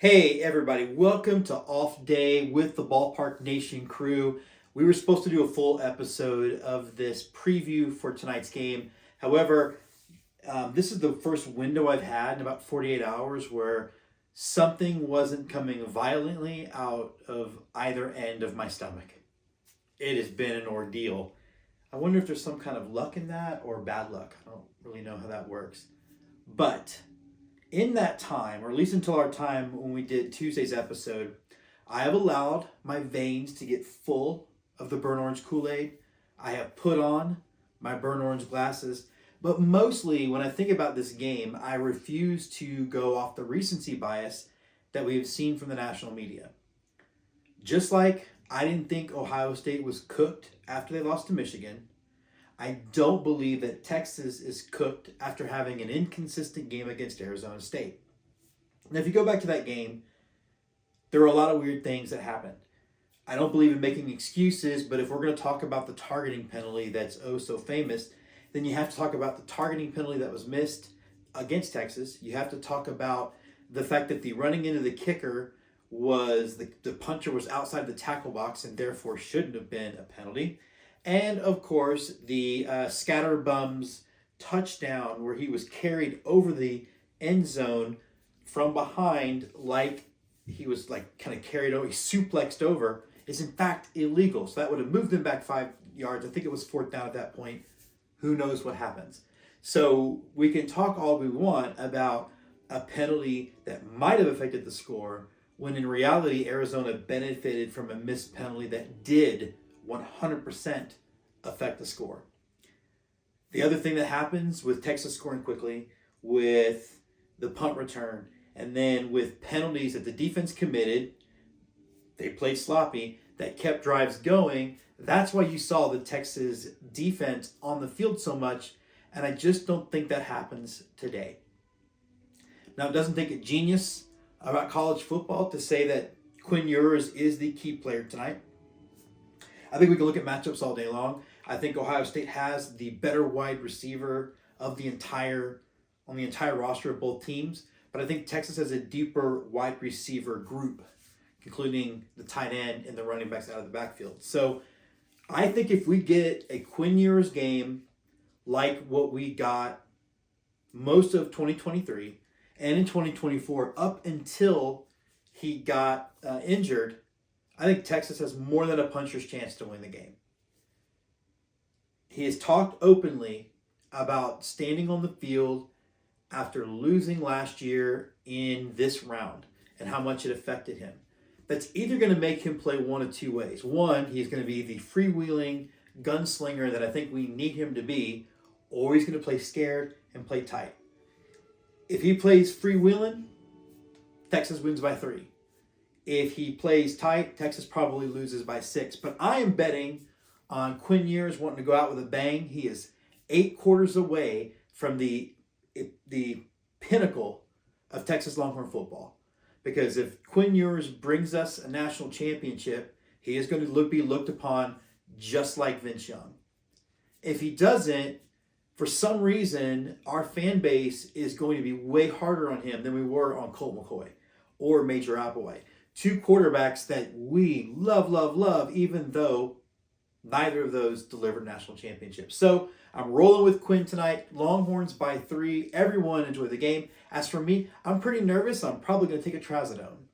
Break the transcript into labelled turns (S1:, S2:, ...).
S1: Hey everybody, welcome to Off Day with the Ballpark Nation crew. We were supposed to do a full episode of this preview for tonight's game. However, this is the first window I've had in about 48 hours where something wasn't coming violently out of either end of my stomach. It has been an ordeal. I wonder if there's some kind of luck in that or bad luck. I don't really know how that works. But in that time, or at least until our time when we did Tuesday's episode, I have allowed my veins to get full of the burnt orange Kool-Aid. I have put on my burnt orange glasses. But mostly, when I think about this game, I refuse to go off the recency bias that we have seen from the national media. Just like I didn't think Ohio State was cooked after they lost to Michigan, I don't believe that Texas is cooked after having an inconsistent game against Arizona State. Now, if you go back to that game, there were a lot of weird things that happened. I don't believe in making excuses, but if we're going to talk about the targeting penalty that's oh so famous, then you have to talk about the targeting penalty that was missed against Texas. You have to talk about the fact that the running into the kicker was the puncher was outside the tackle box and therefore shouldn't have been a penalty. And of course, the Scatterbum's touchdown where he was carried over the end zone from behind like he was like kind of carried over, he suplexed over, is in fact illegal. So that would have moved him back 5 yards. I think it was fourth down at that point. Who knows what happens? So we can talk all we want about a penalty that might have affected the score when in reality Arizona benefited from a missed penalty that did 100% affect the score. The other thing that happens with Texas scoring quickly, with the punt return, and then with penalties that the defense committed, they played sloppy, that kept drives going. That's why you saw the Texas defense on the field so much, and I just don't think that happens today. Now, it doesn't take a genius about college football to say that Quinn Ewers is the key player tonight. I think we can look at matchups all day long. I think Ohio State has the better wide receiver of the entire roster of both teams, but I think Texas has a deeper wide receiver group, including the tight end and the running backs out of the backfield. So I think if we get a Quinn Ewers game like what we got most of 2023 and in 2024 up until he got injured, I think Texas has more than a puncher's chance to win the game. He has talked openly about standing on the field after losing last year in this round and how much it affected him. That's either going to make him play one of two ways. One, he's going to be the freewheeling gunslinger that I think we need him to be, or he's going to play scared and play tight. If he plays freewheeling, Texas wins by 3. If he plays tight, Texas probably loses by 6. But I am betting on Quinn Ewers wanting to go out with a bang. He is 8 quarters away from the pinnacle of Texas Longhorn football. Because if Quinn Ewers brings us a national championship, he is going to be looked upon just like Vince Young. If he doesn't, for some reason, our fan base is going to be way harder on him than we were on Colt McCoy or Major Applewhite. 2 quarterbacks that we love, even though neither of those delivered national championships. So I'm rolling with Quinn tonight. Longhorns by 3. Everyone enjoy the game. As for me, I'm pretty nervous. I'm probably going to take a trazodone.